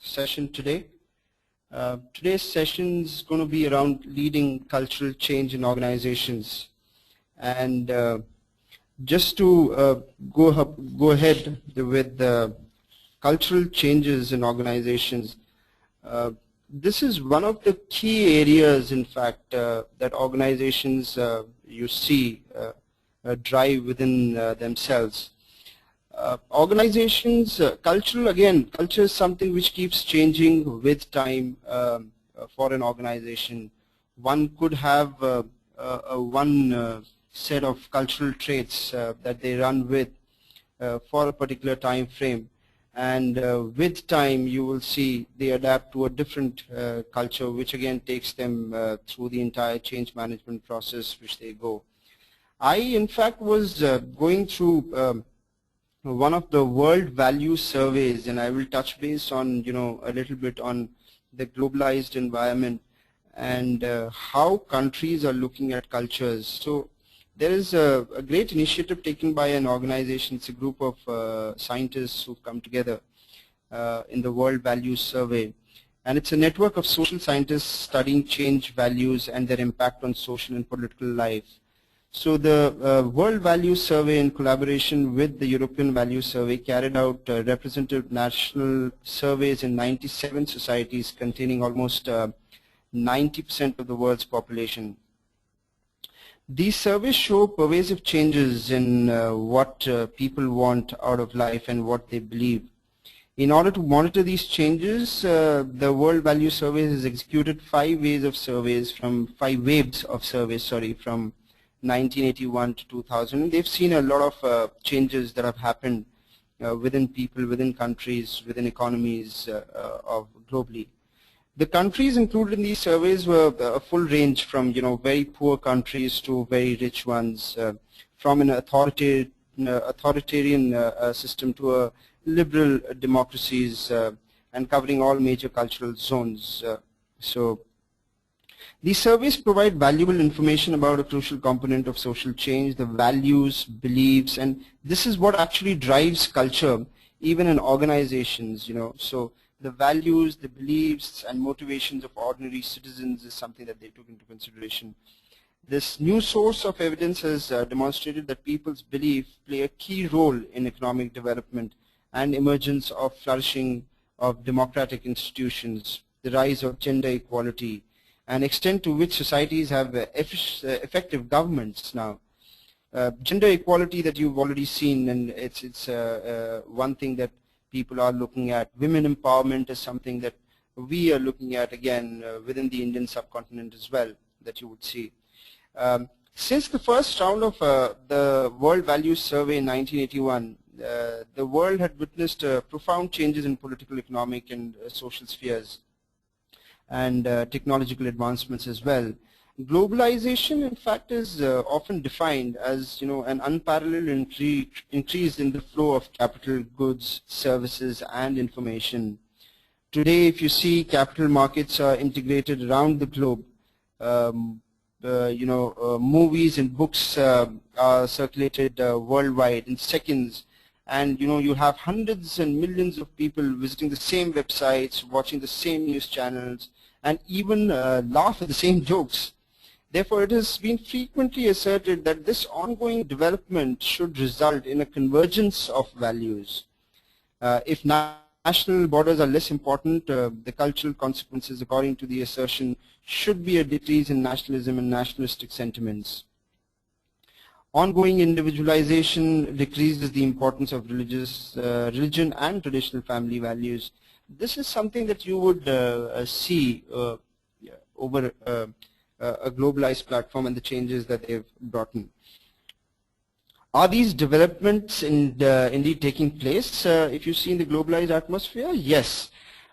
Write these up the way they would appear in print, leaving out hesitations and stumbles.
session today. Today's session is going to be around leading cultural change in organizations. And just to go ahead with the cultural changes in organizations, this is one of the key areas, in fact, that organizations you see drive within themselves. Organizations, culture is something which keeps changing with time for an organization. One could have one set of cultural traits that they run with for a particular time frame, and with time you will see they adapt to a different culture, which again takes them through the entire change management process which they go. I in fact was going through one of the world value surveys, and I will touch base on a little bit on the globalized environment and how countries are looking at cultures. So there is a great initiative taken by an organization. It's a group of scientists who've come together in the World Values Survey, and it's a network of social scientists studying change values and their impact on social and political life. So the World Values Survey, in collaboration with the European Values Survey, carried out representative national surveys in 97 societies containing almost 90% of the world's population. These surveys show pervasive changes in what people want out of life and what they believe. In order to monitor these changes, the World Values Survey has executed five waves of surveys from 1981 to 2000. They've seen a lot of changes that have happened within people, within countries, within economies of globally. The countries included in these surveys were a full range from very poor countries to very rich ones, from an authoritarian system to a liberal democracies, and covering all major cultural zones. These surveys provide valuable information about a crucial component of social change, the values, beliefs, and this is what actually drives culture, even in organizations. So the values, the beliefs, and motivations of ordinary citizens is something that they took into consideration. This new source of evidence has demonstrated that people's beliefs play a key role in economic development and emergence of flourishing of democratic institutions, the rise of gender equality, and extent to which societies have effective governments now. Gender equality that you've already seen, and it's one thing that people are looking at. Women empowerment is something that we are looking at again within the Indian subcontinent as well, that you would see. Since the first round of the World Values Survey in 1981, the world had witnessed profound changes in political, economic, and social spheres, and technological advancements as well. Globalization, in fact, is often defined as an unparalleled increase in the flow of capital, goods, services, and information. Today, if you see, capital markets are integrated around the globe. Movies and books are circulated worldwide in seconds, and you have hundreds and millions of people visiting the same websites, watching the same news channels, and even laugh at the same jokes. Therefore, it has been frequently asserted that this ongoing development should result in a convergence of values. If national borders are less important, the cultural consequences, according to the assertion, should be a decrease in nationalism and nationalistic sentiments. Ongoing individualization decreases the importance of religion and traditional family values. This is something that you would see over a globalized platform and the changes that they've brought in. Are these developments indeed taking place if you see in the globalized atmosphere? Yes.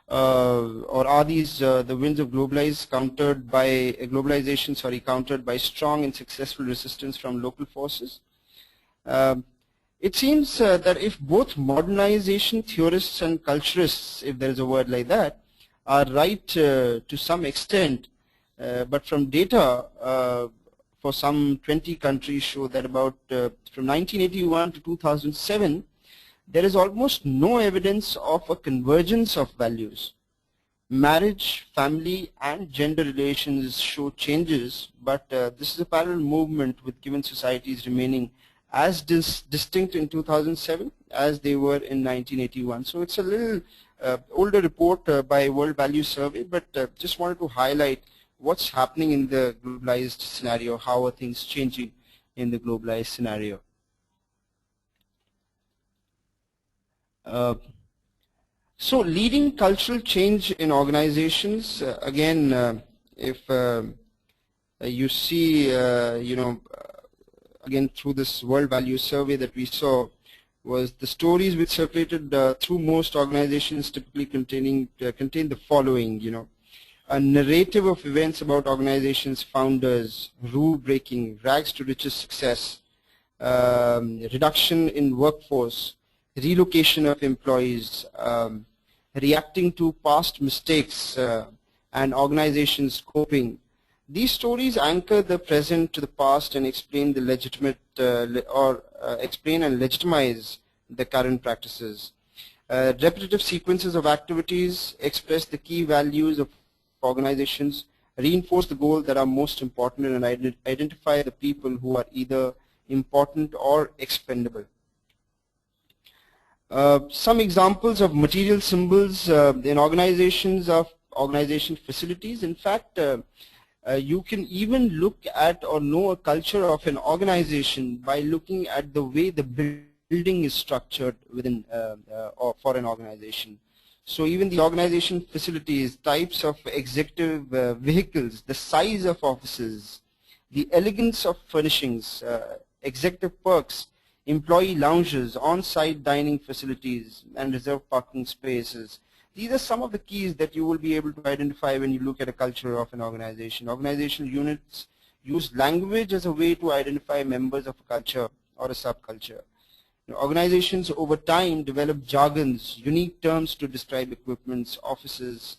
Or are these the winds of globalization countered by strong and successful resistance from local forces? It seems that if both modernization theorists and culturists, if there is a word like that, are right to some extent, but from data for some 20 countries show that about from 1981 to 2007, there is almost no evidence of a convergence of values. Marriage, family, and gender relations show changes, but this is a parallel movement with given societies remaining as distinct in 2007 as they were in 1981. So it's a little older report by World Value Survey, but just wanted to highlight what's happening in the globalized scenario, how are things changing in the globalized scenario. So leading cultural change in organizations, again, if you see, again through this World Value Survey that we saw, was the stories which circulated through most organizations typically contain the following, a narrative of events about organizations' founders, rule-breaking, rags to riches success, reduction in workforce, relocation of employees, reacting to past mistakes, and organizations coping. These stories anchor the present to the past and explain the explain and legitimize the current practices. Repetitive sequences of activities express the key values of organizations, reinforce the goals that are most important, and identify the people who are either important or expendable. Some examples of material symbols in organizations of organization facilities. In fact, you can even look at or know a culture of an organization by looking at the way the building is structured within or for an organization. So even the organization facilities, types of executive vehicles, the size of offices, the elegance of furnishings, executive perks, employee lounges, on-site dining facilities, and reserved parking spaces. These are some of the keys that you will be able to identify when you look at a culture of an organization. Organizational units use language as a way to identify members of a culture or a subculture. Organizations over time develop jargons, unique terms to describe equipments, offices,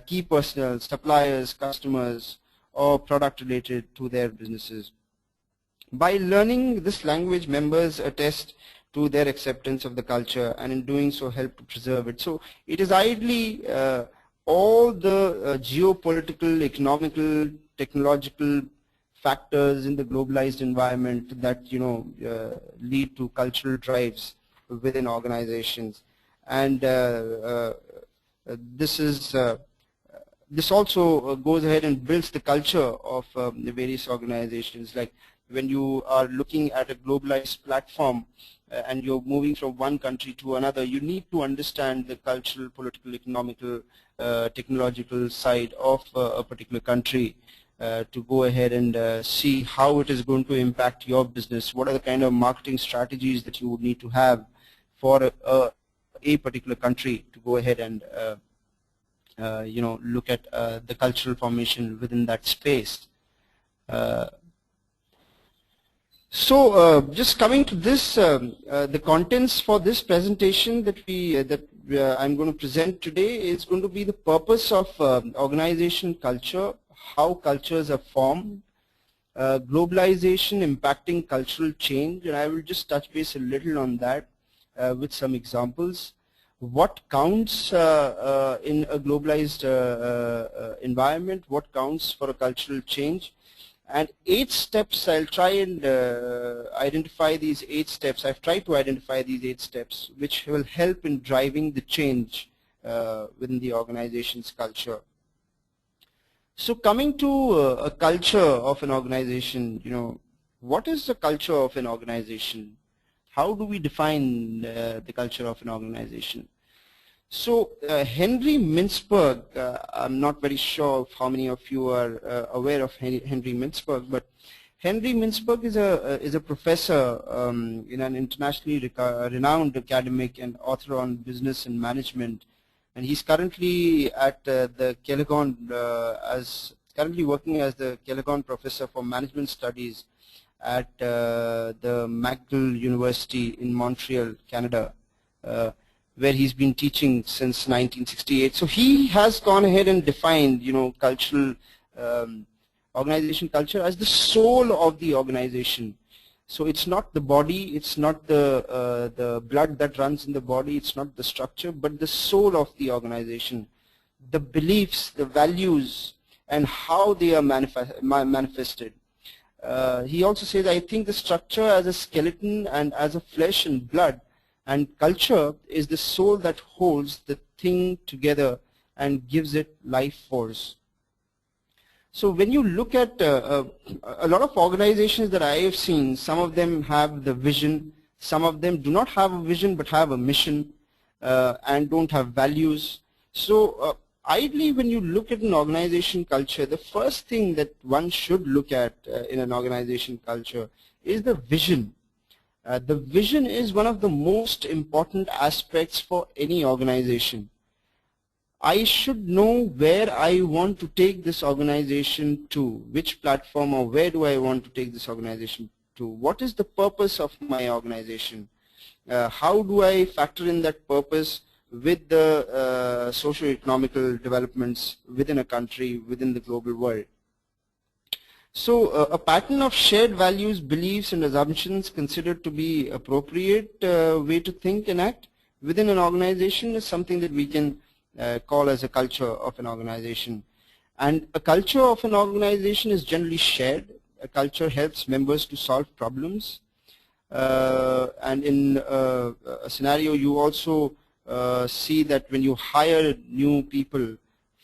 key personnel, suppliers, customers, or product related to their businesses. By learning this language, members attest to their acceptance of the culture, and in doing so help to preserve it. So it is ideally all the geopolitical, economical, technological factors in the globalized environment that lead to cultural drives within organizations, and this also goes ahead and builds the culture of the various organizations. Like when you are looking at a globalized platform and you're moving from one country to another, you need to understand the cultural, political, economical, technological side of a particular country to go ahead and see how it is going to impact your business. What are the kind of marketing strategies that you would need to have for a particular country to go ahead and look at the cultural formation within that space. So just coming to this, the contents for this presentation that I'm going to present today is going to be the purpose of organization culture, how cultures are formed, globalization impacting cultural change, and I will just touch base a little on that with some examples. What counts in a globalized environment, what counts for a cultural change, and 8 steps. I'll try and identify these 8 steps. I've tried to identify these 8 steps which will help in driving the change within the organization's culture. So coming to a culture of an organization, what is the culture of an organization? How do we define the culture of an organization? So Henry Mintzberg, I'm not very sure of how many of you are aware of Henry Mintzberg, but Henry Mintzberg is a professor in an internationally renowned academic and author on business and management, and he's currently at the Kellogg currently working as the Kellogg Professor for Management Studies at the McGill University in Montreal, Canada, where he's been teaching since 1968. So he has gone ahead and defined, cultural organization culture as the soul of the organization. So it's not the body, it's not the blood that runs in the body, it's not the structure, but the soul of the organization, the beliefs, the values, and how they are manifested. He also says, I think the structure as a skeleton and as a flesh and blood, and culture is the soul that holds the thing together and gives it life force. So when you look at a lot of organizations that I have seen, some of them have the vision, some of them do not have a vision but have a mission and don't have values. So ideally, when you look at an organization culture, the first thing that one should look at in an organization culture is the vision. The vision is one of the most important aspects for any organization. I should know where I want to take this organization to, which platform, or where do I want to take this organization to, what is the purpose of my organization, how do I factor in that purpose with the socio-economical developments within a country, within the global world. So a pattern of shared values, beliefs and assumptions considered to be appropriate way to think and act within an organization is something that we can call as a culture of an organization. And a culture of an organization is generally shared. A culture helps members to solve problems. And in a scenario, you also see that when you hire new people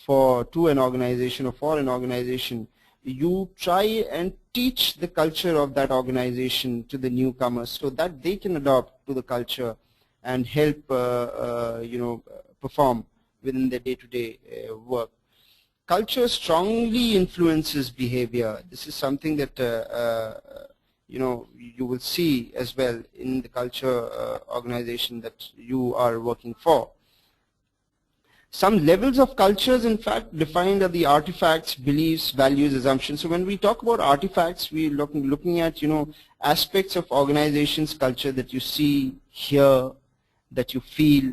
to an organization or for an organization, you try and teach the culture of that organization to the newcomers so that they can adopt to the culture and help perform within their day-to-day work. Culture strongly influences behavior. This is something that you will see as well in the culture organization that you are working for. Some levels of cultures, in fact, defined are the artifacts, beliefs, values, assumptions. So when we talk about artifacts, we're looking at aspects of organization's culture that you see, hear, that you feel,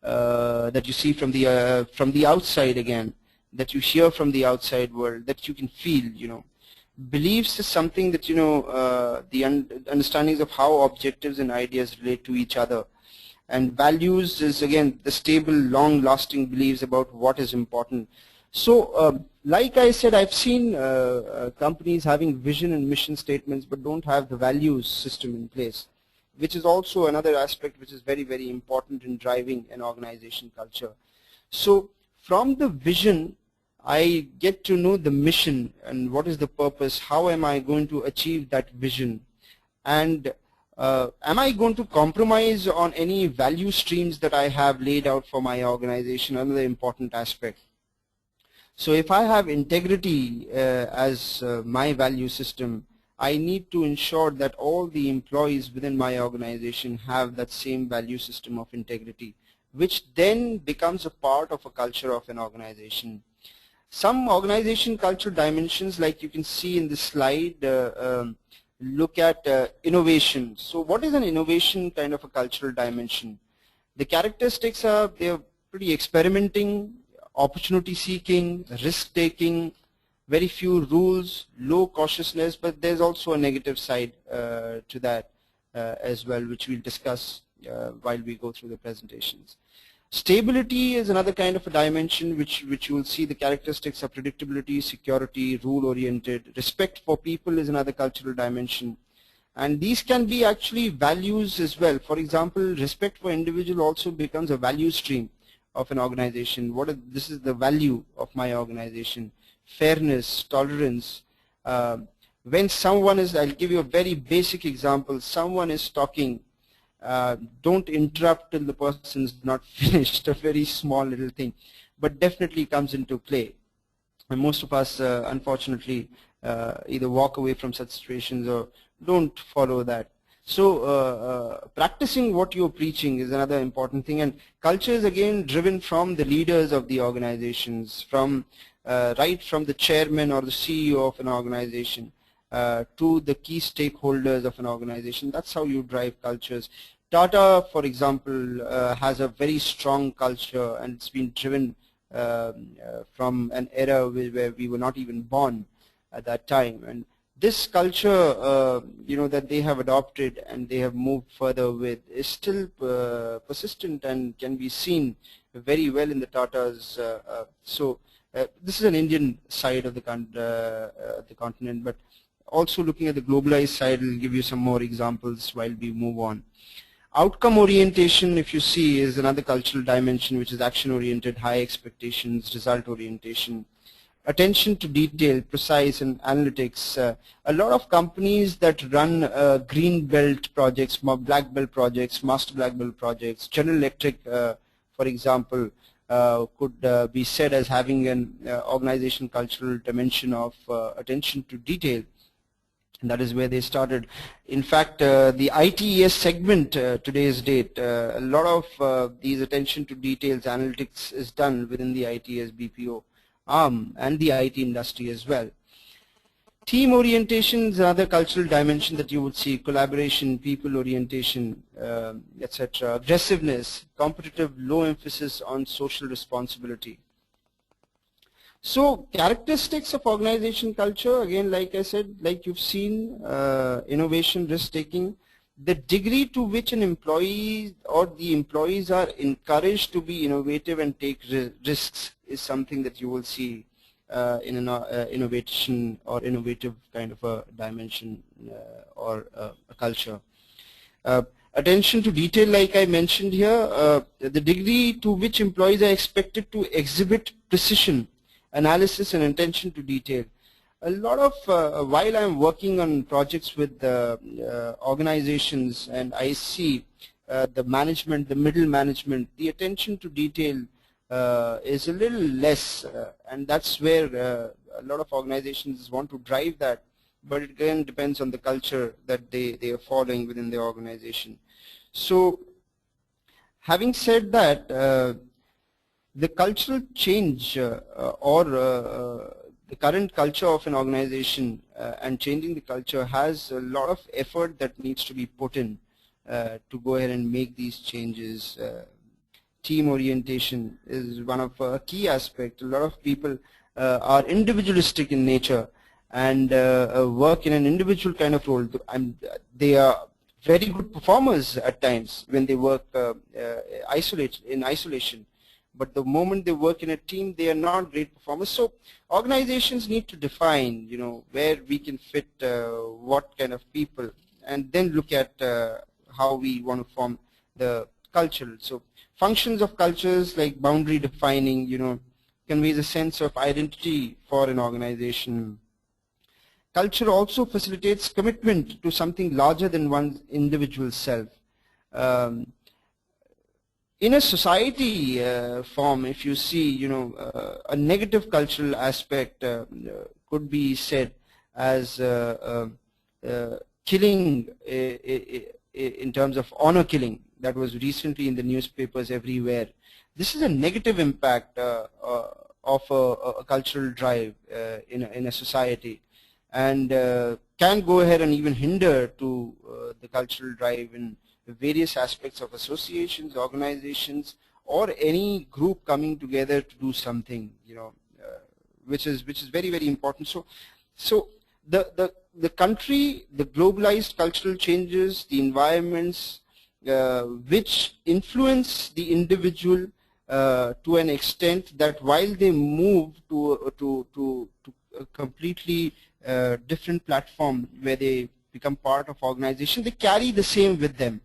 that you see from the outside again, that you hear from the outside world, that you can feel. Beliefs is something that the understandings of how objectives and ideas relate to each other. And values is again the stable, long-lasting beliefs about what is important. So like I said, I've seen companies having vision and mission statements but don't have the values system in place, which is also another aspect which is very, very important in driving an organization culture. So from the vision, I get to know the mission and what is the purpose, how am I going to achieve that vision, and am I going to compromise on any value streams that I have laid out for my organization, another important aspect. So if I have integrity as my value system, I need to ensure that all the employees within my organization have that same value system of integrity, which then becomes a part of a culture of an organization. Some organization culture dimensions, like you can see in this slide, look at innovation. So what is an innovation kind of a cultural dimension? The characteristics are they're pretty experimenting, opportunity seeking, risk taking, very few rules, low cautiousness, but there's also a negative side to that as well, which we'll discuss while we go through the presentations. Stability is another kind of a dimension which you will see the characteristics of predictability, security, rule-oriented. Respect for people is another cultural dimension. And these can be actually values as well. For example, respect for individual also becomes a value stream of an organization. This is the value of my organization. Fairness, tolerance. When someone is, I'll give you a very basic example, someone is talking, don't interrupt till the person's not finished, a very small little thing, but definitely comes into play. And most of us, unfortunately, either walk away from such situations or don't follow that. So practicing what you're preaching is another important thing, and culture is again driven from the leaders of the organizations, from right from the chairman or the CEO of an organization to the key stakeholders of an organization. That's how you drive cultures. Tata, for example, has a very strong culture, and it's been driven from an era where we were not even born at that time. And this culture, that they have adopted and they have moved further with is still persistent and can be seen very well in the Tatas. This is an Indian side of the continent, but also looking at the globalized side, I'll give you some more examples while we move on. Outcome orientation, if you see, is another cultural dimension, which is action oriented, high expectations, result orientation. Attention to detail, precise, and analytics. A lot of companies that run green belt projects, black belt projects, master black belt projects, General Electric, for example, could be said as having an organization cultural dimension of attention to detail. And that is where they started. In fact, the ITES segment today's date, a lot of these attention to details analytics is done within the ITES BPO arm and the IT industry as well. Team orientation is another cultural dimension that you would see, collaboration, people orientation, etc. Aggressiveness, competitive, low emphasis on social responsibility. So characteristics of organization culture, again, like I said, like you've seen, innovation, risk-taking, the degree to which an employee or the employees are encouraged to be innovative and take risks is something that you will see in an innovation or innovative kind of a dimension or a culture. Attention to detail, like I mentioned here, the degree to which employees are expected to exhibit precision, analysis, and attention to detail. A lot of, while I'm working on projects with organizations, and I see the management, the middle management, the attention to detail is a little less, and that's where a lot of organizations want to drive that, but it again depends on the culture that they are following within the organization. So having said that, the cultural change the current culture of an organization and changing the culture has a lot of effort that needs to be put in to go ahead and make these changes. Team orientation is one of a key aspect. A lot of people are individualistic in nature and work in an individual kind of role. They are very good performers at times when they work in isolation. But the moment they work in a team, they are not great performers. So organizations need to define, where we can fit what kind of people, and then look at how we want to form the culture. So functions of cultures like boundary defining, conveys a sense of identity for an organization. Culture also facilitates commitment to something larger than one's individual self. In a society form, if you see, a negative cultural aspect could be said as killing in terms of honor killing that was recently in the newspapers everywhere. This is a negative impact of a cultural drive in a society, and can go ahead and even hinder to the cultural drive in various aspects of associations, organizations, or any group coming together to do something, which is very, very important. So the country, the globalized cultural changes, the environments which influence the individual to an extent that while they move to a completely different platform where they become part of organization, they carry the same with them.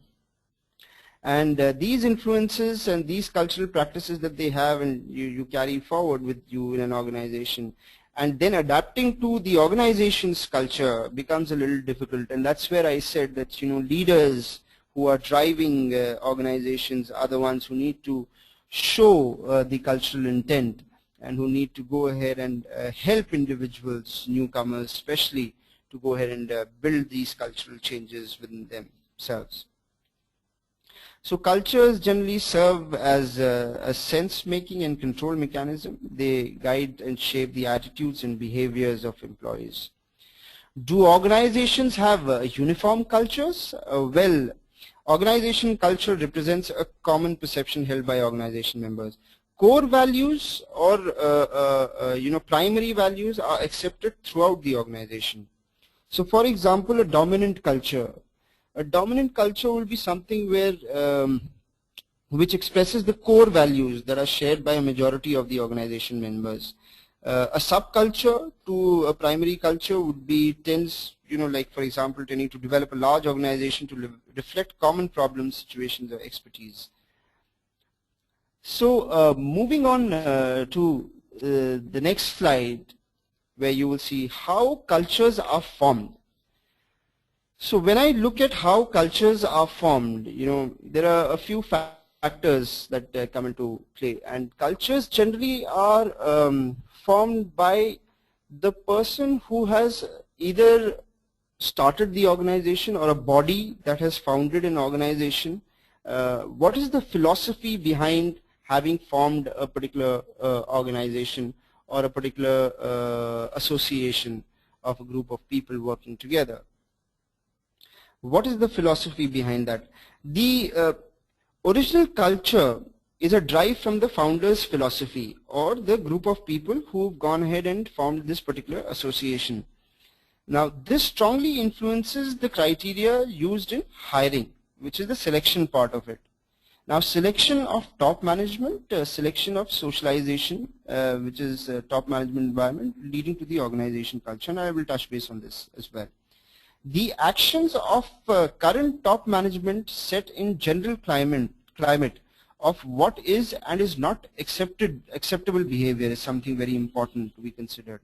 And these influences and these cultural practices that they have, and you carry forward with you in an organization, and then adapting to the organization's culture becomes a little difficult. And that's where I said that leaders who are driving organizations are the ones who need to show the cultural intent, and who need to go ahead and help individuals, newcomers especially, to go ahead and build these cultural changes within themselves. So cultures generally serve as a sense-making and control mechanism. They guide and shape the attitudes and behaviors of employees. Do organizations have uniform cultures? Well, organization culture represents a common perception held by organization members. Core values or primary values are accepted throughout the organization. So for example, a dominant culture. A dominant culture will be something where which expresses the core values that are shared by a majority of the organization members. A subculture to a primary culture would be tends, like for example, tending to develop a large organization to reflect common problems, situations, or expertise. So moving on to the next slide, where you will see how cultures are formed. So when I look at how cultures are formed, there are a few factors that come into play, and cultures generally are formed by the person who has either started the organization or a body that has founded an organization. What is the philosophy behind having formed a particular organization or a particular association of a group of people working together? What is the philosophy behind that? The original culture is a drive from the founder's philosophy or the group of people who've gone ahead and formed this particular association. Now, this strongly influences the criteria used in hiring, which is the selection part of it. Now, selection of top management, selection of socialization, which is top management environment leading to the organization culture, and I will touch base on this as well. The actions of current top management set in general climate of what is and is not acceptable behavior is something very important to be considered.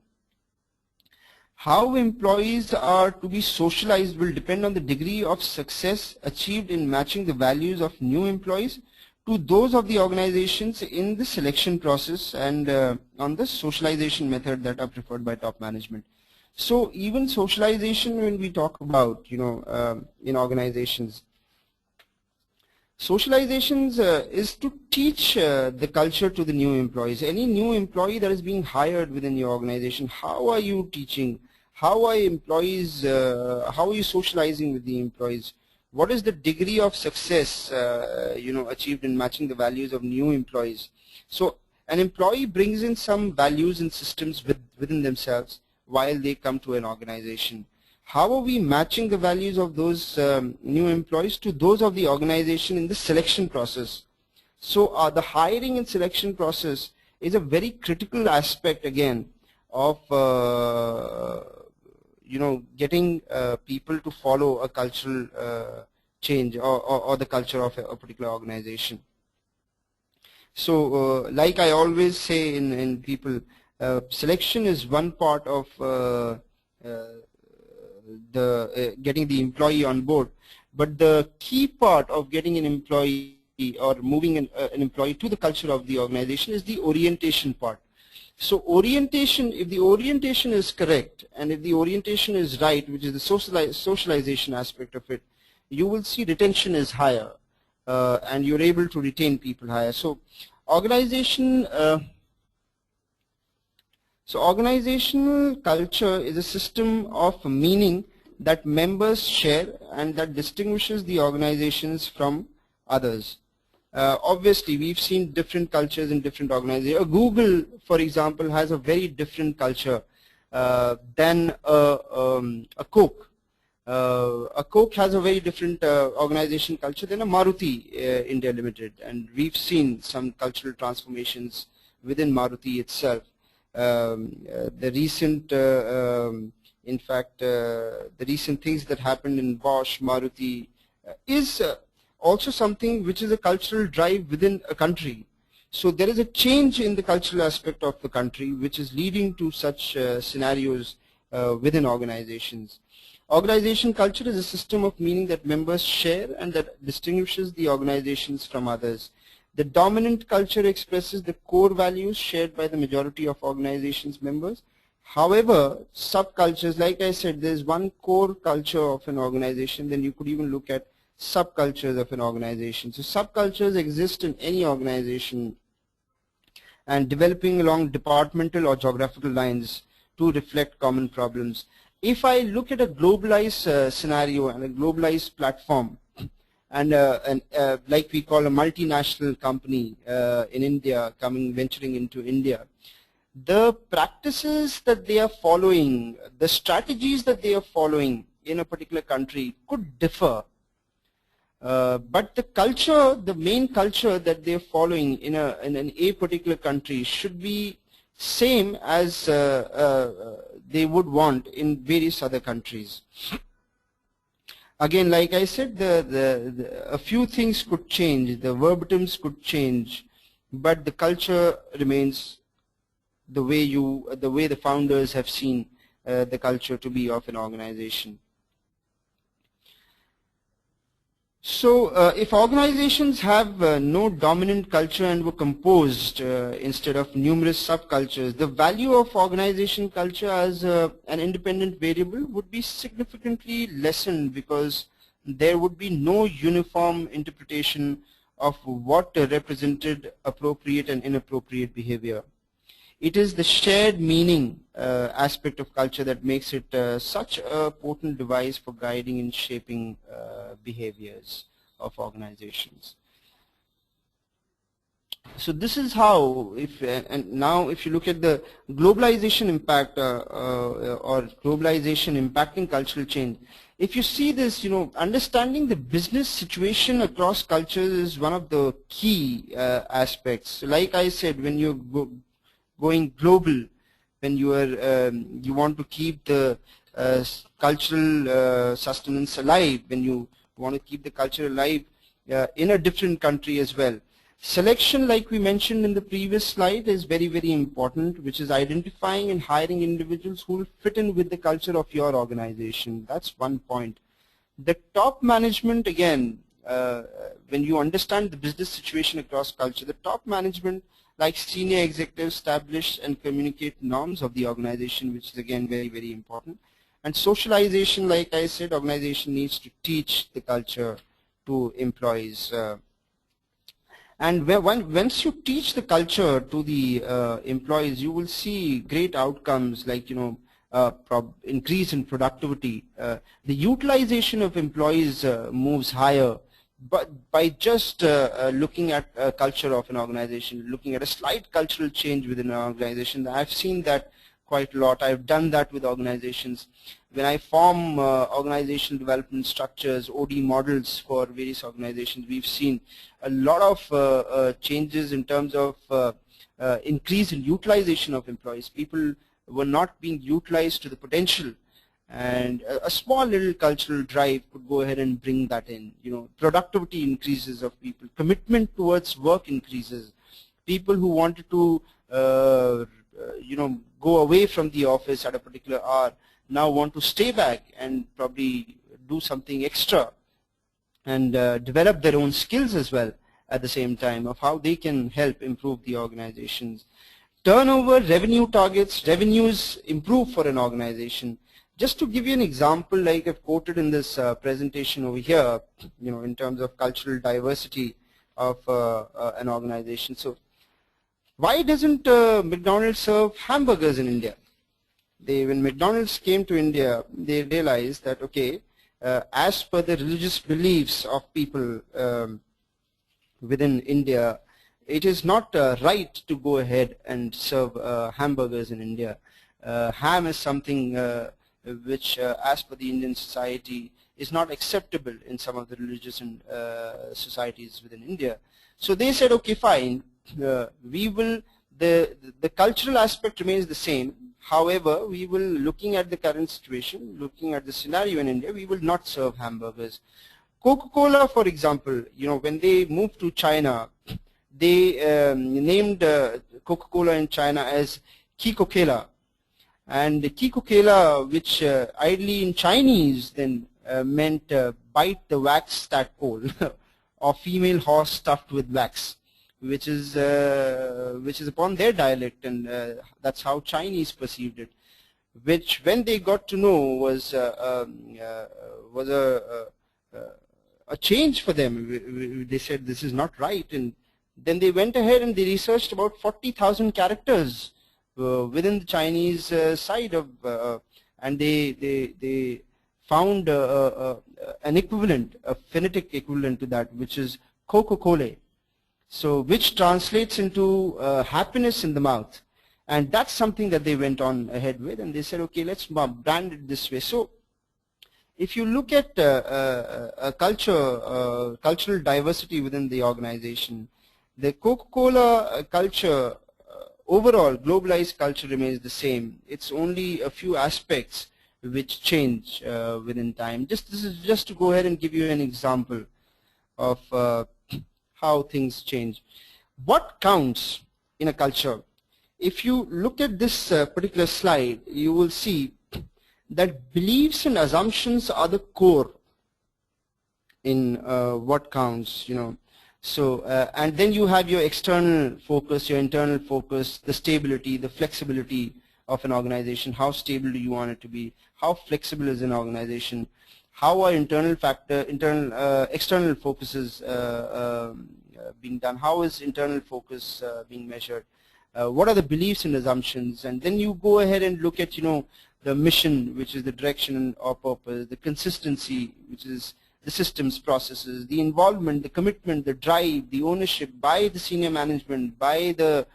How employees are to be socialized will depend on the degree of success achieved in matching the values of new employees to those of the organizations in the selection process and on the socialization method that are preferred by top management. So even socialization, when we talk about, in organizations, socializations is to teach the culture to the new employees. Any new employee that is being hired within your organization, how are you teaching? How are employees, how are you socializing with the employees? What is the degree of success, achieved in matching the values of new employees? So an employee brings in some values and systems within themselves while they come to an organization. How are we matching the values of those new employees to those of the organization in the selection process? So the hiring and selection process is a very critical aspect again of getting people to follow a cultural change or the culture of a particular organization. So like I always say in people, selection is one part of getting the employee on board, but the key part of getting an employee or moving an employee to the culture of the organization is the orientation part. So orientation, if the orientation is correct and if the orientation is right, which is the socialization aspect of it, you will see retention is higher and you're able to retain people higher. So organizational culture is a system of meaning that members share and that distinguishes the organizations from others. Obviously, we've seen different cultures in different organizations. Google, for example, has a very different culture than a Coke. A Coke has a very different organization culture than a Maruti India Limited, and we've seen some cultural transformations within Maruti itself. The recent, in fact, the recent things that happened in Bosch, Maruti, is also something which is a cultural drive within a country. So there is a change in the cultural aspect of the country which is leading to such scenarios within organizations. Organization culture is a system of meaning that members share and that distinguishes the organizations from others. The dominant culture expresses the core values shared by the majority of organizations members. However, subcultures, like I said, there is one core culture of an organization, then you could even look at subcultures of an organization. So subcultures exist in any organization and developing along departmental or geographical lines to reflect common problems. If I look at a globalized scenario and a globalized platform, and like we call a multinational company in India venturing into India, the practices that they are following, the strategies that they are following in a particular country could differ. But the culture, the main culture that they are following in a particular country should be same as they would want in various other countries. Again, like I said, a few things could change, the verbatims could change, but the culture remains the way the founders have seen the culture to be of an organization. So if organizations have no dominant culture and were composed instead of numerous subcultures, the value of organization culture as an independent variable would be significantly lessened, because there would be no uniform interpretation of what represented appropriate and inappropriate behavior. It is the shared meaning aspect of culture that makes it such a potent device for guiding and shaping behaviors of organizations. So this is how, and now if you look at the globalization impact or globalization impacting cultural change, if you see this, understanding the business situation across cultures is one of the key aspects. Like I said, when you're going global, when you want to keep the cultural sustenance alive, when you want to keep the culture alive in a different country as well. Selection, like we mentioned in the previous slide, is very, very important, which is identifying and hiring individuals who will fit in with the culture of your organization. That's one point. The top management, again, when you understand the business situation across culture, the top management, like senior executives, establish and communicate norms of the organization, which is again very, very important. And socialization, like I said, organization needs to teach the culture to employees. And once you teach the culture to the employees, you will see great outcomes like, increase in productivity. The utilization of employees moves higher, but by just looking at a culture of an organization, looking at a slight cultural change within an organization. I've seen that quite a lot. I've done that with organizations. When I form organizational development structures, OD models for various organizations, we've seen a lot of changes in terms of increase in utilization of employees. People were not being utilized to the potential, and a small little cultural drive could go ahead and bring that in. Productivity increases of people, commitment towards work increases. People who wanted to go away from the office at a particular hour now want to stay back and probably do something extra and develop their own skills as well at the same time of how they can help improve the organizations. Turnover, revenue targets, revenues improve for an organization. Just to give you an example, like I've quoted in this presentation over here, in terms of cultural diversity of an organization. So why doesn't McDonald's serve hamburgers in India? When McDonald's came to India, they realized that, okay, as per the religious beliefs of people within India, it is not right to go ahead and serve hamburgers in India. Ham is something which, as per the Indian society, is not acceptable in some of the religious and societies within India. So they said, okay, fine, we will, the cultural aspect remains the same. However, we will, looking at the current situation, looking at the scenario in India, we will not serve hamburgers. Coca-Cola, for example, when they moved to China, they named Coca-Cola in China as Kikokela. And Kikokela, which ideally in Chinese then meant bite the wax tadpole, or female horse stuffed with wax, which is upon their dialect, and that's how Chinese perceived it. Which, when they got to know, was a change for them. They said this is not right, and then they went ahead and they researched about 40,000 characters within the Chinese side of, and they found an equivalent, a phonetic equivalent to that, which is Coca-Cola. So, which translates into happiness in the mouth. And that's something that they went on ahead with, and they said, okay, let's brand it this way. So if you look at cultural diversity within the organization, the Coca-Cola culture, overall globalized culture remains the same. It's only a few aspects which change within time. This is just to go ahead and give you an example of how things change. What counts in a culture? If you look at this particular slide, you will see that beliefs and assumptions are the core in what counts, So, and then you have your external focus, your internal focus, the stability, the flexibility of an organization. How stable do you want it to be? How flexible is an organization? How are external focuses being done? How is internal focus being measured? What are the beliefs and assumptions? And then you go ahead and look at, the mission, which is the direction or purpose, the consistency, which is the systems, processes, the involvement, the commitment, the drive, the ownership by the senior management, by the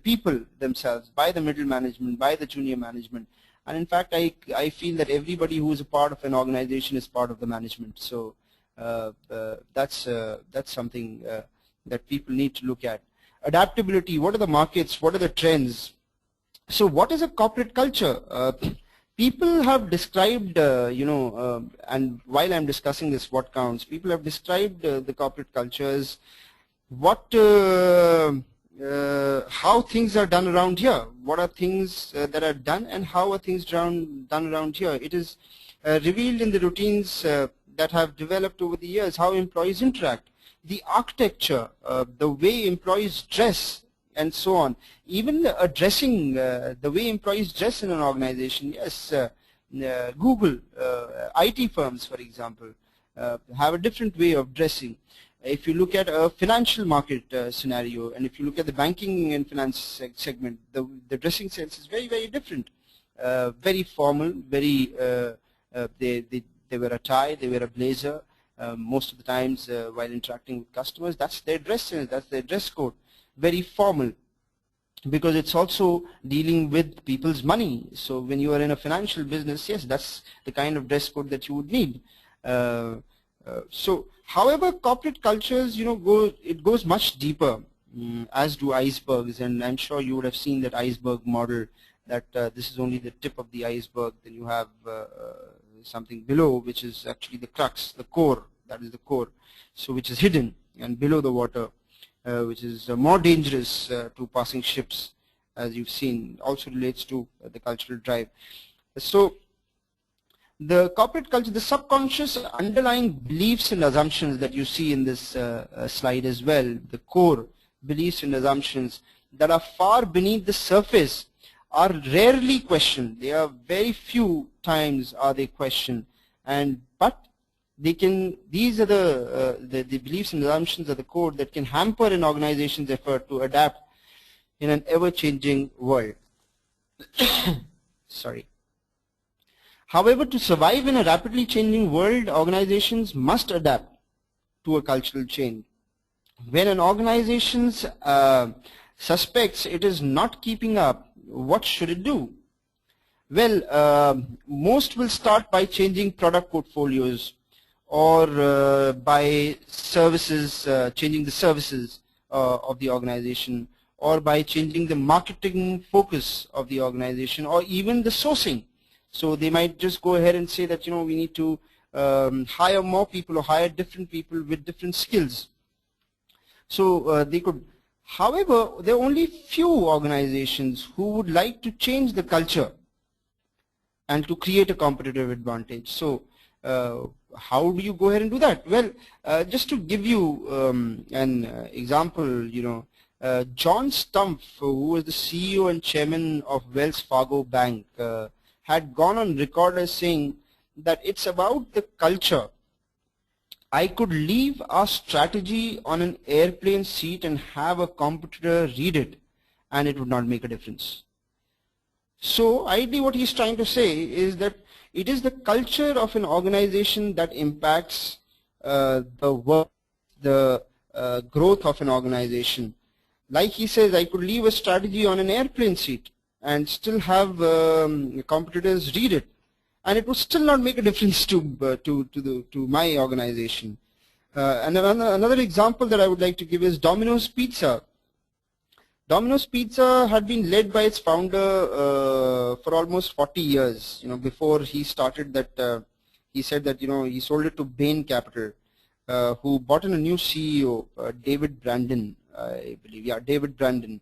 people themselves, by the middle management, by the junior management. And in fact, I feel that everybody who is a part of an organization is part of the management. So that's something that people need to look at. Adaptability, what are the markets, what are the trends? So what is a corporate culture? People have described, and while I'm discussing this, what counts, people have described the corporate culture as how things are done around here. What are things that are done, and how are things done around here? It is revealed in the routines that have developed over the years, how employees interact, the architecture, the way employees dress, and so on. Even the way employees dress in an organization. Yes, Google, IT firms, for example, have a different way of dressing. If you look at a financial market scenario, and if you look at the banking and finance segment, the dressing sense is very, very different. Very formal, very, they wear a tie, they wear a blazer. Most of the times while interacting with customers, that's their dress sense, that's their dress code. Very formal, because it's also dealing with people's money. So when you are in a financial business, yes, that's the kind of dress code that you would need. So however, corporate cultures, it goes much deeper, as do icebergs, and I'm sure you would have seen that iceberg model, that this is only the tip of the iceberg. Then you have something below, which is actually the crux, the core, that is the core, so which is hidden and below the water, which is more dangerous to passing ships, as you've seen, also relates to the cultural drive. So the corporate culture, the subconscious underlying beliefs and assumptions that you see in this slide as well, the core beliefs and assumptions that are far beneath the surface, are rarely questioned. They are very few times are they questioned, but they can. These are the beliefs and assumptions of the core that can hamper an organization's effort to adapt in an ever-changing world. Sorry. However, to survive in a rapidly changing world, organizations must adapt to a cultural change. When an organization suspects it is not keeping up, what should it do? Well, most will start by changing product portfolios, or by services, changing the services of the organization, or by changing the marketing focus of the organization, or even the sourcing. So they might just go ahead and say that, we need to hire more people or hire different people with different skills. So they could. However, there are only few organizations who would like to change the culture and to create a competitive advantage. So how do you go ahead and do that? Well, just to give you an example, John Stumpf, who was the CEO and chairman of Wells Fargo Bank, had gone on record as saying that it's about the culture. I could leave our strategy on an airplane seat and have a competitor read it, and it would not make a difference. So ideally what he's trying to say is that it is the culture of an organization that impacts the work, the growth of an organization. Like he says, I could leave a strategy on an airplane seat and still have competitors read it, and it would still not make a difference to my organization. And another example that I would like to give is Domino's Pizza. Domino's Pizza had been led by its founder for almost 40 years. Before he started that, he said that he sold it to Bain Capital, who brought in a new CEO, David Brandon, I believe. Yeah, David Brandon.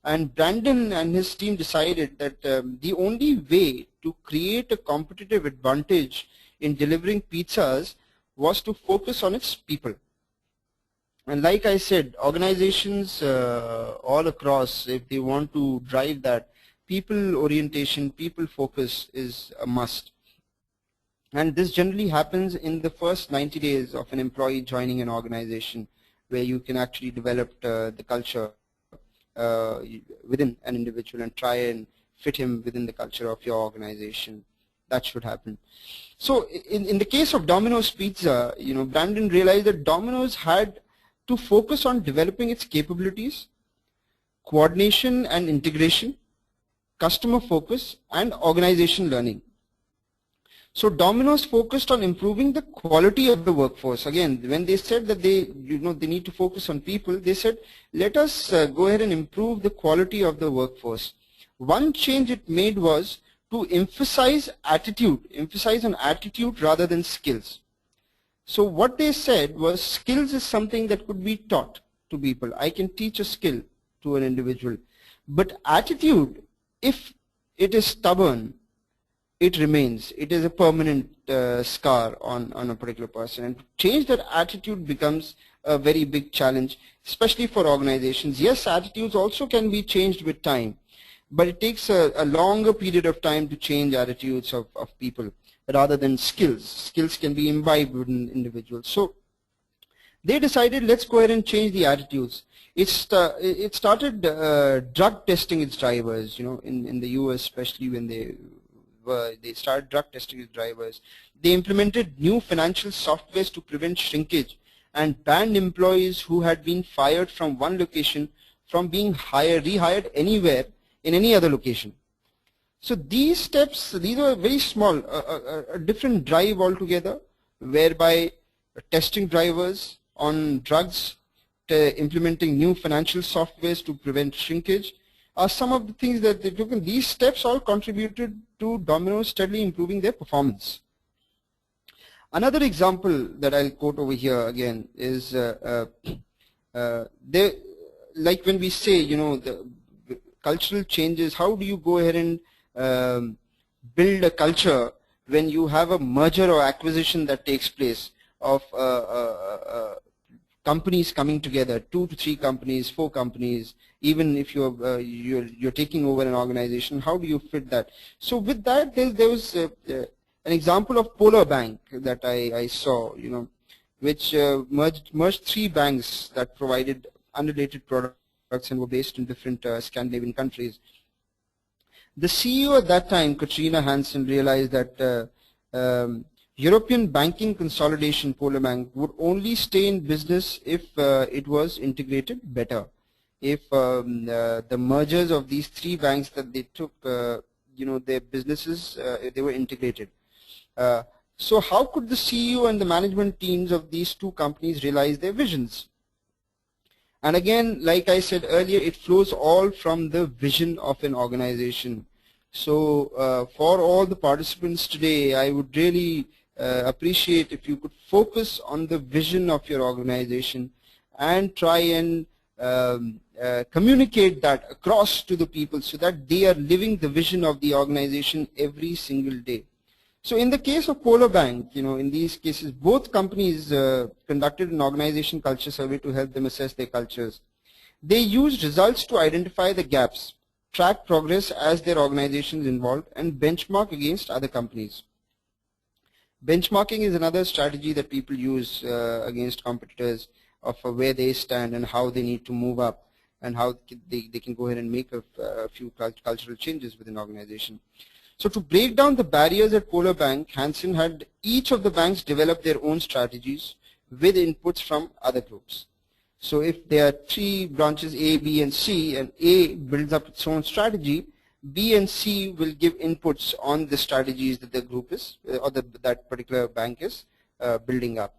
And Brandon and his team decided that the only way to create a competitive advantage in delivering pizzas was to focus on its people. And like I said, organizations all across, if they want to drive that, people orientation, people focus is a must. And this generally happens in the first 90 days of an employee joining an organization, where you can actually develop the culture within an individual and try and fit him within the culture of your organization. That should happen. So in the case of Domino's Pizza, Brandon realized that Domino's had to focus on developing its capabilities, coordination and integration, customer focus, and organization learning. So Domino's focused on improving the quality of the workforce. Again, when they said that they need to focus on people, they said, let us go ahead and improve the quality of the workforce. One change it made was to emphasize on attitude rather than skills. So what they said was, skills is something that could be taught to people. I can teach a skill to an individual. But attitude, if it is stubborn, it remains. It is a permanent scar on a particular person. And to change that attitude becomes a very big challenge, especially for organizations. Yes, attitudes also can be changed with time, but it takes a longer period of time to change attitudes of people rather than skills. Skills can be imbibed within individuals. So they decided, let's go ahead and change the attitudes. It started drug testing its drivers, in the US, especially when they started drug testing its drivers. They implemented new financial softwares to prevent shrinkage and banned employees who had been fired from one location from being rehired anywhere in any other location. So these steps, these are very small, a different drive altogether, whereby testing drivers on drugs, implementing new financial softwares to prevent shrinkage, are some of the things that they took. And these steps all contributed to Domino's steadily improving their performance. Another example that I'll quote over here again is, like when we say, the cultural changes, how do you go ahead and build a culture when you have a merger or acquisition that takes place of companies coming together, 2 to 3 companies, 4 companies, even if you're taking over an organization, how do you fit that? So with that, there was an example of Polar Bank that I saw, which merged 3 banks that provided unrelated products and were based in different Scandinavian countries. The CEO at that time, Katrina Hansen, realized that European banking consolidation, Polar Bank, would only stay in business if it was integrated better. If the mergers of these 3 banks that they took, their businesses, they were integrated. So how could the CEO and the management teams of these 2 companies realize their visions? And again, like I said earlier, it flows all from the vision of an organization. So for all the participants today, I would really appreciate if you could focus on the vision of your organization and try and communicate that across to the people so that they are living the vision of the organization every single day. So in the case of Polar Bank, in these cases, both companies conducted an organization culture survey to help them assess their cultures. They used results to identify the gaps, track progress as their organizations evolved, and benchmark against other companies. Benchmarking is another strategy that people use against competitors of where they stand and how they need to move up and how they can go ahead and make a few cultural changes within an organization. So to break down the barriers at Polar Bank, Hansen had each of the banks develop their own strategies with inputs from other groups. So if there are three branches A, B, and C, and A builds up its own strategy, B and C will give inputs on the strategies that the group is, or that particular bank is building up.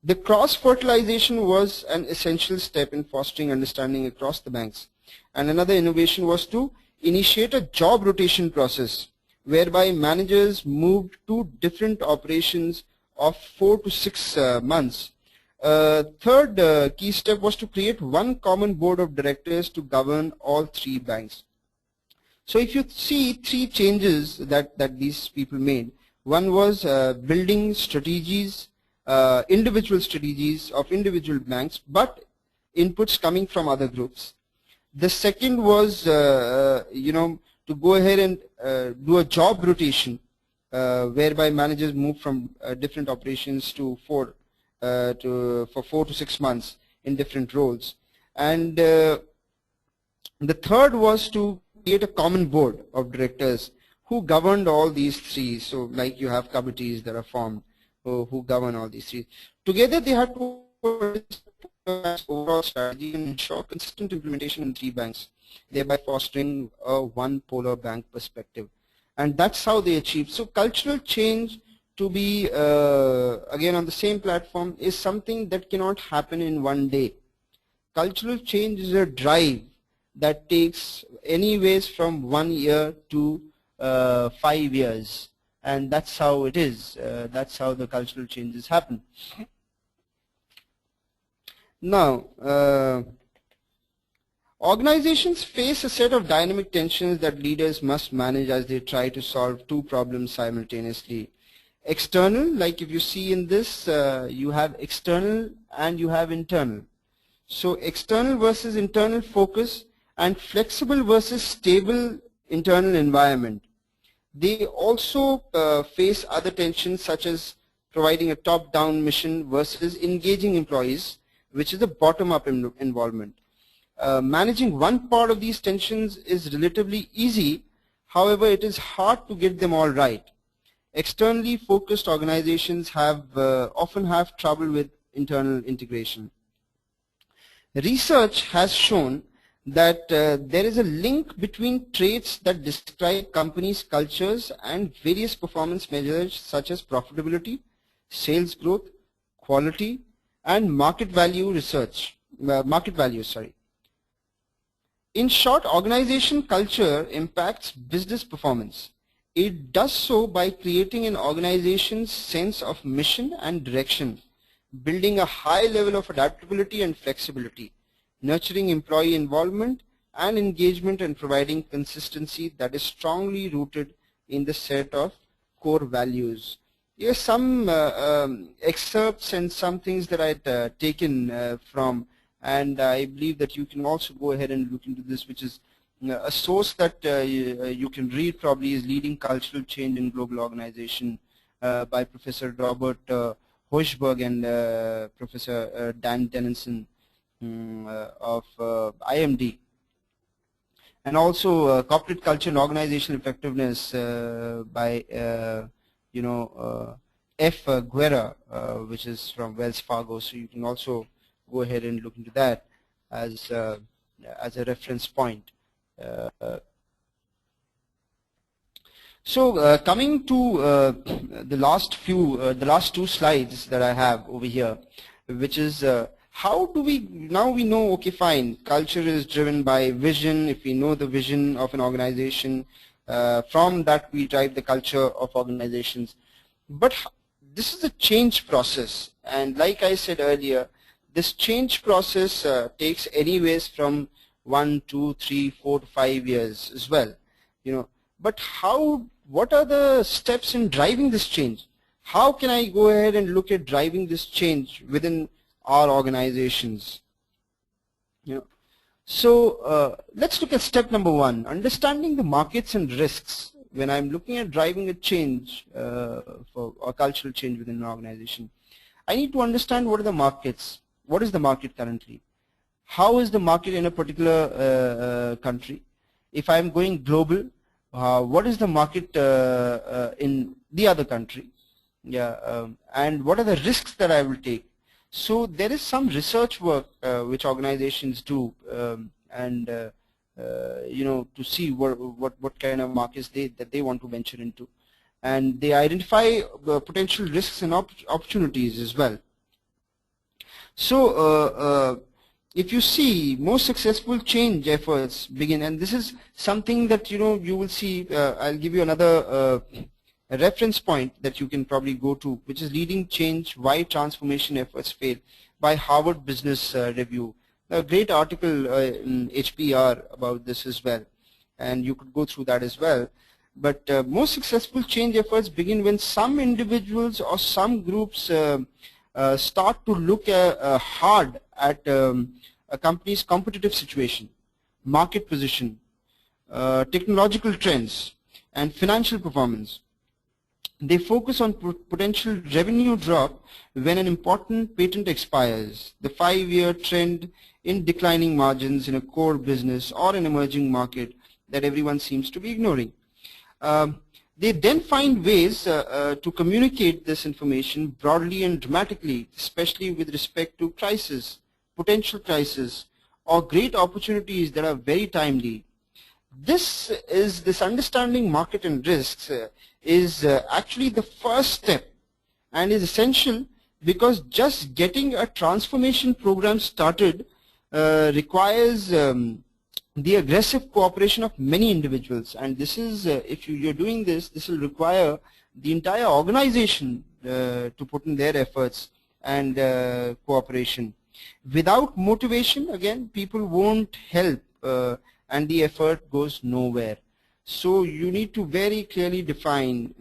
The cross-fertilization was an essential step in fostering understanding across the banks. And another innovation was to initiate a job rotation process, whereby managers moved to different operations of 4 to 6 months. Third key step was to create one common board of directors to govern all three banks. So if you see three changes that these people made, one was building strategies, individual strategies of individual banks, but inputs coming from other groups. The second was, to go ahead and do a job rotation, whereby managers move from different operations to for 4 to 6 months in different roles. And the third was to create a common board of directors who governed all these three. So like you have committees that are formed who govern all these three. Together they had to overall strategy and ensure consistent implementation in three banks, thereby fostering a one polar bank perspective. And that's how they achieved. So cultural change, to be again on the same platform, is something that cannot happen in one day. Cultural change is a drive that takes anyways from 1 year to 5 years, and that's how it is. That's how the cultural changes happen. Now, organizations face a set of dynamic tensions that leaders must manage as they try to solve two problems simultaneously. External, like if you see in this, you have external and you have internal. So external versus internal focus and flexible versus stable internal environment. They also face other tensions such as providing a top-down mission versus engaging employees, which is a bottom-up involvement. Managing one part of these tensions is relatively easy, however it is hard to get them all right. Externally focused organizations often have trouble with internal integration. Research has shown that there is a link between traits that describe companies' cultures and various performance measures such as profitability, sales growth, quality, and market value. In short, organization culture impacts business performance. It does so by creating an organization's sense of mission and direction, building a high level of adaptability and flexibility, nurturing employee involvement and engagement, and providing consistency that is strongly rooted in the set of core values. Here are some excerpts and some things that I'd taken from, and I believe that you can also go ahead and look into this, which is a source that you can read probably is Leading Cultural Change in Global Organization by Professor Robert Hochberg and Professor Dan Dennison of IMD. And also Corporate Culture and Organizational Effectiveness by F. Guerra, which is from Wells Fargo. So you can also go ahead and look into that as a reference point. Coming to the last two slides that I have over here, which is how do we, now we know, okay fine, culture is driven by vision. If we know the vision of an organization, from that we drive the culture of organizations. But this is a change process, and like I said earlier, this change process takes anyways from 1, 2, 3, 4 to 5 years as well, But what are the steps in driving this change? How can I go ahead and look at driving this change within our organizations? So let's look at step number 1, understanding the markets and risks. When I'm looking at driving a change for a cultural change within an organization, I need to understand what are the markets. What is the market currently? How is the market in a particular country? If I'm going global, what is the market in the other country? And what are the risks that I will take? So there is some research work which organizations do, and to see what kind of markets that they want to venture into, and they identify potential risks and opportunities as well. So if you see, most successful change efforts begin, and this is something that you will see. I'll give you another reference point that you can probably go to, which is Leading Change: Why Transformation Efforts Fail by Harvard Business Review. A great article in HBR about this as well, and you could go through that as well. But most successful change efforts begin when some individuals or some groups start to look hard at a company's competitive situation, market position, technological trends, and financial performance. They focus on potential revenue drop when an important patent expires, the 5-year trend in declining margins in a core business or an emerging market that everyone seems to be ignoring. They then find ways to communicate this information broadly and dramatically, especially with respect to crisis, potential crisis, or great opportunities that are very timely. This understanding market and risks is actually the first step, and is essential because just getting a transformation program started requires the aggressive cooperation of many individuals, and this is if you're doing this will require the entire organization to put in their efforts and cooperation. Without motivation, again, people won't help and the effort goes nowhere. So you need to very clearly define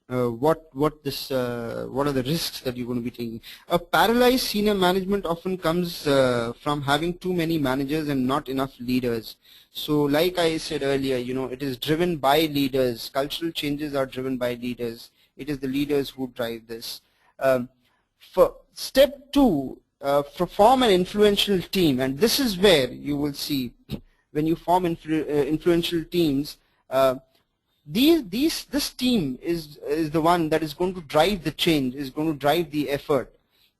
what are the risks that you're going to be taking. A paralyzed senior management often comes from having too many managers and not enough leaders. So like I said earlier, it is driven by leaders. Cultural changes are driven by leaders. It is the leaders who drive this. For step 2, form an influential team, and this is where you will see when you form influential teams, this team is the one that is going to drive the change, is going to drive the effort.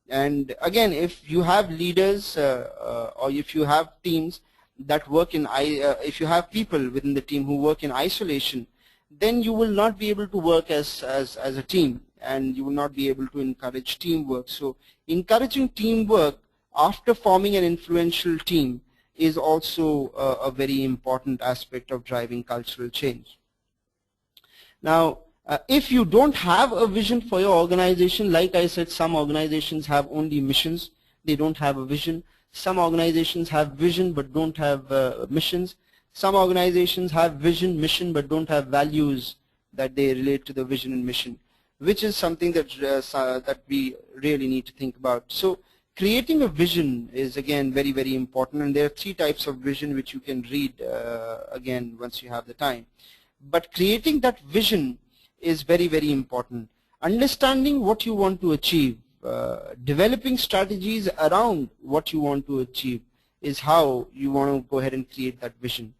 And again, if you have leaders or if you have teams that work in if you have people within the team who work in isolation, then you will not be able to work as a team, and you will not be able to encourage teamwork. So encouraging teamwork after forming an influential team is also a very important aspect of driving cultural change. Now, if you don't have a vision for your organization, like I said, some organizations have only missions, they don't have a vision. Some organizations have vision but don't have missions. Some organizations have vision, mission, but don't have values that they relate to the vision and mission, which is something that that we really need to think about. So creating a vision is again very, very important, and there are 3 types of vision which you can read again once you have the time. But creating that vision is very, very important. Understanding what you want to achieve, developing strategies around what you want to achieve is how you want to go ahead and create that vision.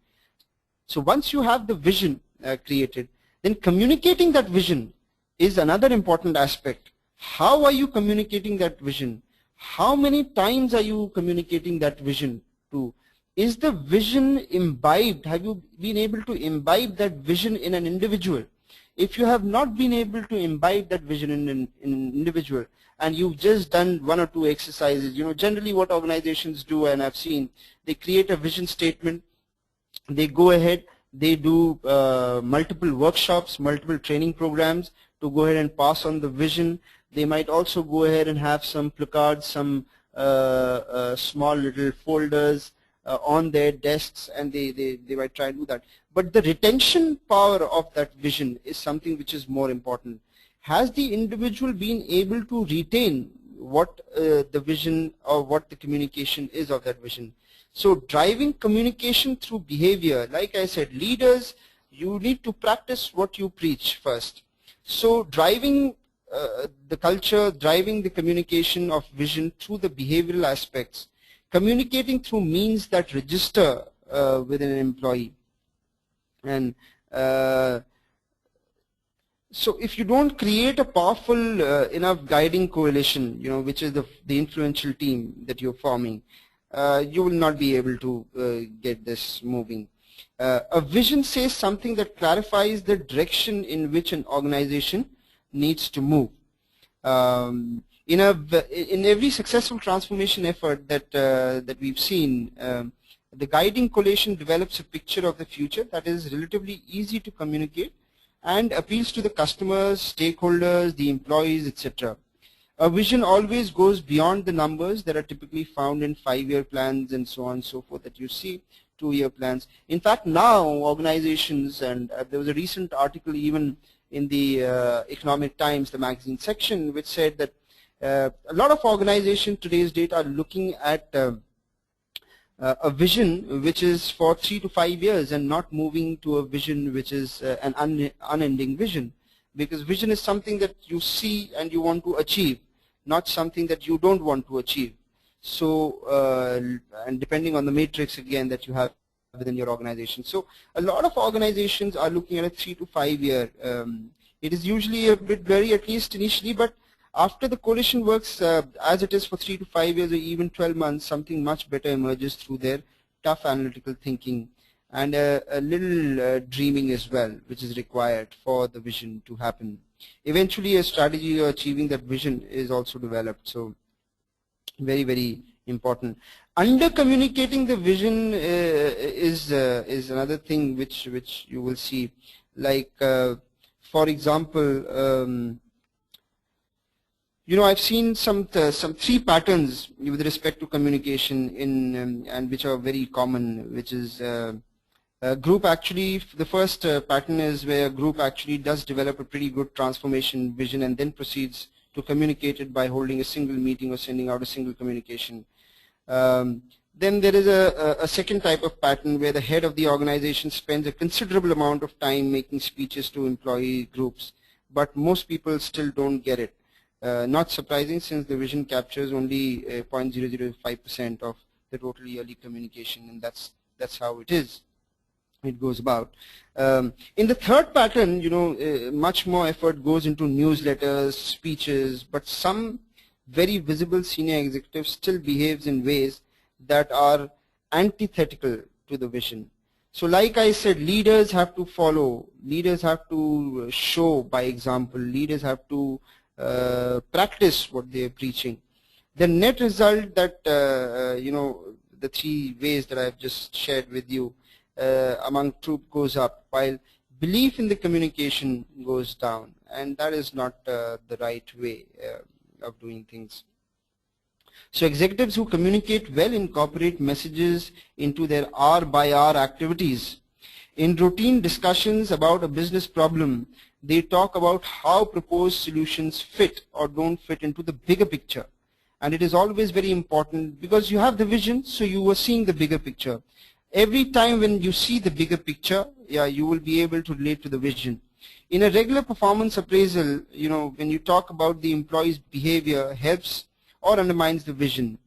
So once you have the vision created, then communicating that vision is another important aspect. How are you communicating that vision? How many times are you communicating that vision to? Is the vision imbibed? Have you been able to imbibe that vision in an individual? If you have not been able to imbibe that vision in an individual, and you've just done 1 or 2 exercises, generally what organizations do, and I've seen, they create a vision statement, they go ahead, they do multiple workshops, multiple training programs to go ahead and pass on the vision. They might also go ahead and have some placards, some small little folders on their desks, and they might try and do that. But the retention power of that vision is something which is more important. Has the individual been able to retain what the vision or what the communication is of that vision? So driving communication through behavior, like I said, leaders, you need to practice what you preach first. So driving the culture, driving the communication of vision through the behavioral aspects, communicating through means that register with an employee, and So if you don't create a powerful enough guiding coalition, which is the influential team that you're forming, you will not be able to get this moving. A vision says something that clarifies the direction in which an organization needs to move. In every successful transformation effort that we've seen, the guiding coalition develops a picture of the future that is relatively easy to communicate and appeals to the customers, stakeholders, the employees, etc. A vision always goes beyond the numbers that are typically found in 5-year plans and so on and so forth that you see, 2-year plans. In fact, now organizations, and there was a recent article even in the Economic Times, the magazine section, which said that a lot of organizations today's date are looking at a vision which is for 3 to 5 years and not moving to a vision which is an unending vision, because vision is something that you see and you want to achieve, not something that you don't want to achieve. So and depending on the matrix again that you have within your organization. So a lot of organizations are looking at a 3 to 5 year. It is usually a bit blurry, at least initially, but after the coalition works as it is for 3 to 5 years or even 12 months, something much better emerges through their tough analytical thinking and a little dreaming as well, which is required for the vision to happen. Eventually, a strategy of achieving that vision is also developed. So very, very important. Under communicating the vision is another thing which you will see. Like, for example, I've seen some 3 patterns with respect to communication in and which are very common, which is group actually, the first pattern is where a group actually does develop a pretty good transformation vision and then proceeds to communicate it by holding a single meeting or sending out a single communication. Then there is a second type of pattern where the head of the organization spends a considerable amount of time making speeches to employee groups, but most people still don't get it. Not surprising, since the vision captures only 0.005% of the total yearly communication, and that's how it goes about. In the third pattern, much more effort goes into newsletters, speeches, but some very visible senior executives still behaves in ways that are antithetical to the vision. So like I said, leaders have to follow, leaders have to show by example, leaders have to practice what they are preaching. The net result that, the 3 ways that I've just shared with you among troop goes up, while belief in the communication goes down, and that is not the right way of doing things. So executives who communicate well incorporate messages into their hour-by-hour activities. In routine discussions about a business problem, they talk about how proposed solutions fit or don't fit into the bigger picture. And it is always very important because you have the vision, so you are seeing the bigger picture. Every time when you see the bigger picture, you will be able to relate to the vision. In a regular performance appraisal, when you talk about the employee's behavior, helps or undermines the vision.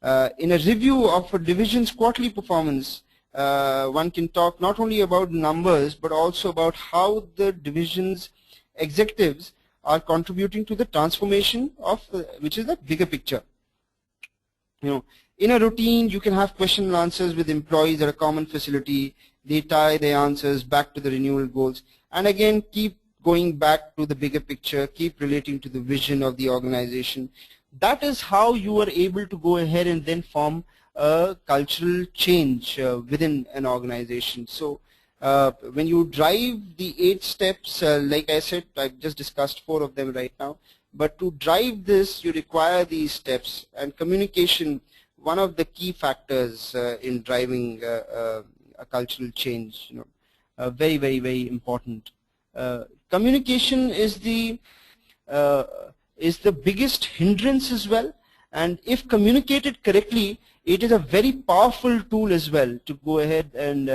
In a review of a division's quarterly performance, one can talk not only about numbers but also about how the division's executives are contributing to the transformation of which is the bigger picture. In a routine, you can have question and answers with employees at a common facility. They tie their answers back to the renewal goals, and again keep going back to the bigger picture, keep relating to the vision of the organization. That is how you are able to go ahead and then form a cultural change within an organization. So when you drive the 8 steps, like I said, I've just discussed 4 of them right now, but to drive this you require these steps, and communication, one of the key factors in driving a cultural change, very, very, very important. Communication is the biggest hindrance as well, and if communicated correctly, it is a very powerful tool as well to go ahead and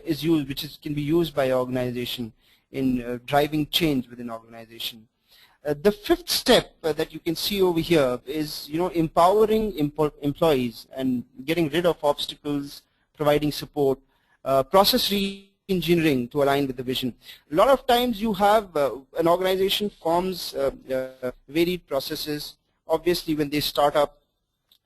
is used, can be used by organization in driving change within organization. The 5th step that you can see over here is empowering employees and getting rid of obstacles, providing support, process engineering to align with the vision. A lot of times you have an organization forms varied processes. Obviously, when they start up,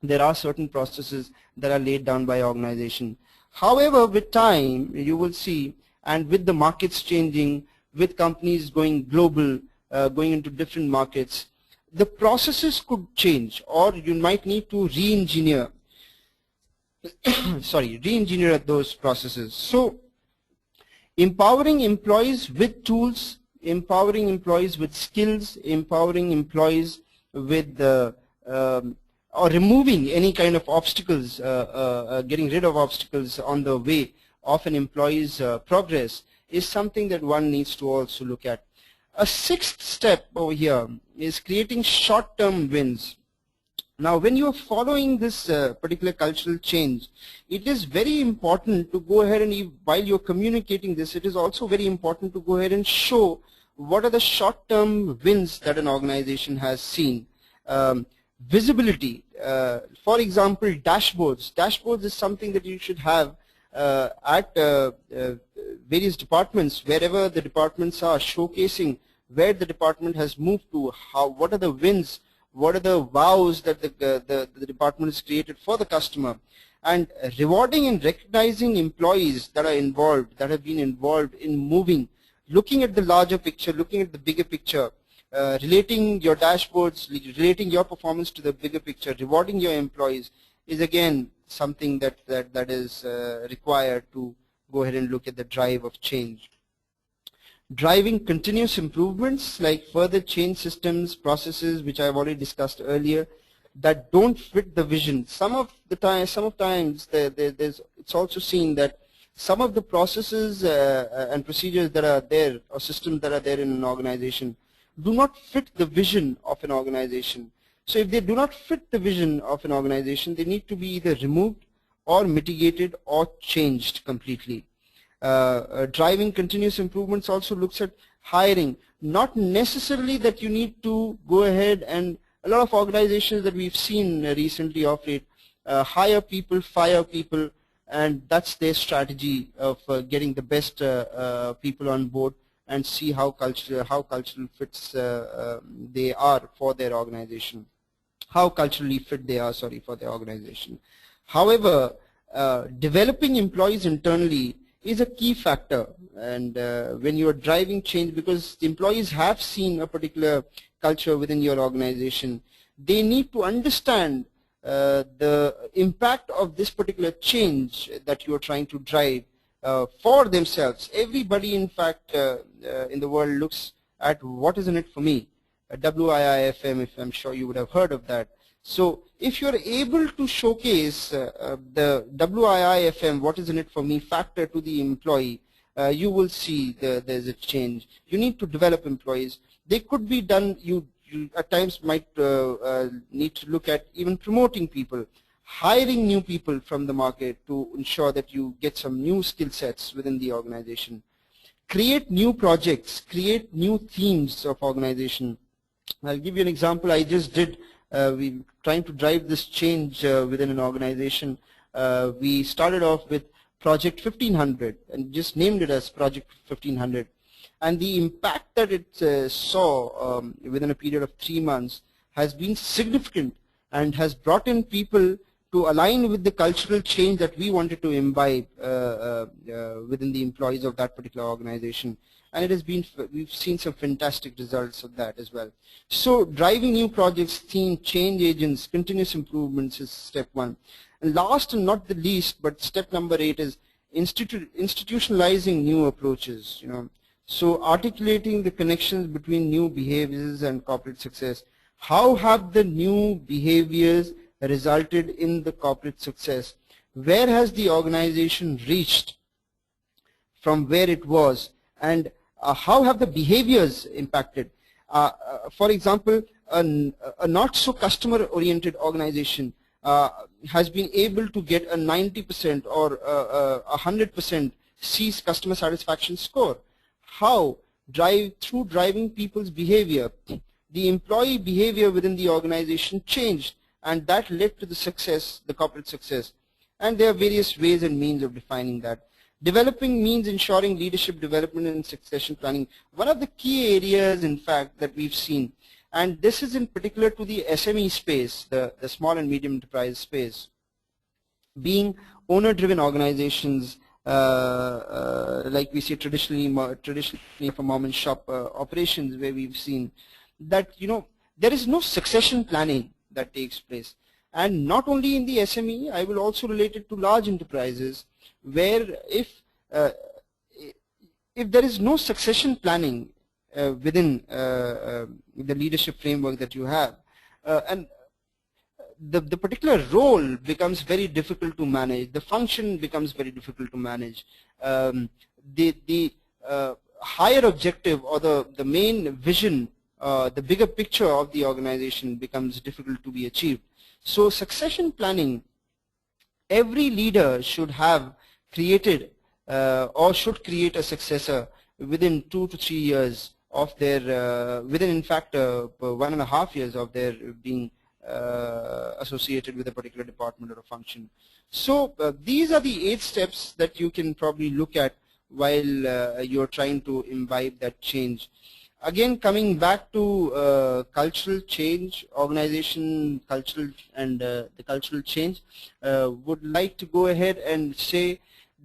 there are certain processes that are laid down by organization. However, with time, you will see, and with the markets changing, with companies going global, going into different markets, the processes could change, or you might need to re-engineer re-engineer those processes. So empowering employees with tools, empowering employees with skills, empowering employees with or removing any kind of obstacles, getting rid of obstacles on the way of an employee's progress is something that one needs to also look at. A sixth step over here is creating short-term wins. Now, when you are following this particular cultural change, it is very important to go ahead and, while you're communicating this, it is also very important to go ahead and show what are the short-term wins that an organization has seen. Visibility, for example, dashboards. Dashboards is something that you should have at various departments, wherever the departments are, showcasing where the department has moved to, what are the wins, what are the wows that the department has created for the customer, and rewarding and recognizing employees that are involved, that have been involved in moving, looking at the larger picture, looking at the bigger picture, relating your dashboards, relating your performance to the bigger picture, rewarding your employees is again something that is required to go ahead and look at the drive of change. Driving continuous improvements like further change systems, processes, which I've already discussed earlier, that don't fit the vision. Some of times it's also seen that some of the processes and procedures that are there, or systems that are there in an organization, do not fit the vision of an organization. So if they do not fit the vision of an organization, they need to be either removed or mitigated or changed completely. Driving continuous improvements also looks at hiring. Not necessarily that you need to go ahead, and a lot of organizations that we've seen recently of late hire people, fire people, and that's their strategy of getting the best people on board and see how cultural fits they are for their organization, how culturally fit they are, sorry, for their organization. However, developing employees internally is a key factor, and when you are driving change, because the employees have seen a particular culture within your organization, they need to understand the impact of this particular change that you are trying to drive for themselves. Everybody, in fact, in the world looks at what is in it for me, WIIFM, if I'm sure you would have heard of that. So if you're able to showcase the WIIFM, what is in it for me factor to the employee, you will see there's a change. You need to develop employees. They could be done, you at times might need to look at even promoting people, hiring new people from the market to ensure that you get some new skill sets within the organization. Create new projects, create new themes of organization. I'll give you an example. I just did, we trying to drive this change within an organization. We started off with Project 1500 and just named it as Project 1500. And the impact that it saw within a period of 3 months has been significant and has brought in people to align with the cultural change that we wanted to imbibe within the employees of that particular organization. And it has been, we've seen some fantastic results of that as well. So driving new projects, theme, change agents, continuous improvements is step 1. And last and not the least, but step number 8 is institutionalizing new approaches. So articulating the connections between new behaviors and corporate success. How have the new behaviors resulted in the corporate success? Where has the organization reached from where it was, and how have the behaviors impacted? For example, a not so customer oriented organization has been able to get a 90% or 100% C's customer satisfaction score. How? Through driving people's behavior. The employee behavior within the organization changed, and that led to the success, the corporate success. And there are various ways and means of defining that. Developing means ensuring leadership development and succession planning. One of the key areas, in fact, that we've seen, and this is in particular to the SME space, the small and medium enterprise space, being owner-driven organizations, like we see traditionally for mom and shop operations, where we've seen that there is no succession planning that takes place. And not only in the SME, I will also relate it to large enterprises, where if there is no succession planning within the leadership framework that you have, and the particular role becomes very difficult to manage, the function becomes very difficult to manage, the higher objective or the main vision, the bigger picture of the organization becomes difficult to be achieved. So succession planning, every leader should have created or should create a successor within 2 to 3 years of their, within in fact 1.5 years of their being associated with a particular department or a function. So these are the 8 steps that you can probably look at while you're trying to imbibe that change. Again, coming back to cultural change, organization cultural and the cultural change, would like to go ahead and say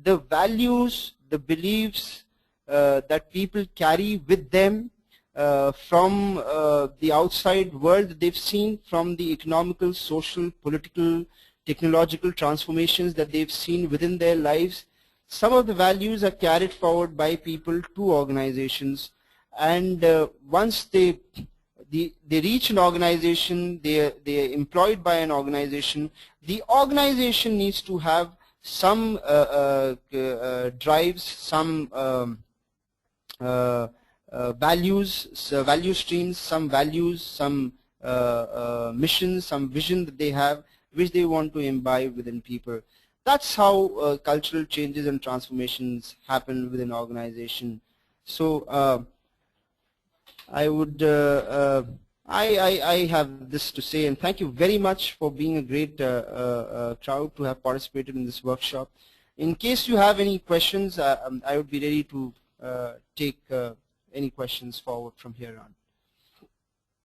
the values, the beliefs that people carry with them from the outside world that they've seen, from the economical, social, political, technological transformations that they've seen within their lives. Some of the values are carried forward by people to organizations, and once they reach an organization, they're employed by an organization, the organization needs to have some drives, some values, value streams, some values, some missions, some vision that they have, which they want to imbibe within people. That's how cultural changes and transformations happen within an organization. So I would, I have this to say, and thank you very much for being a great crowd to have participated in this workshop. In case you have any questions, I would be ready to take any questions forward from here on.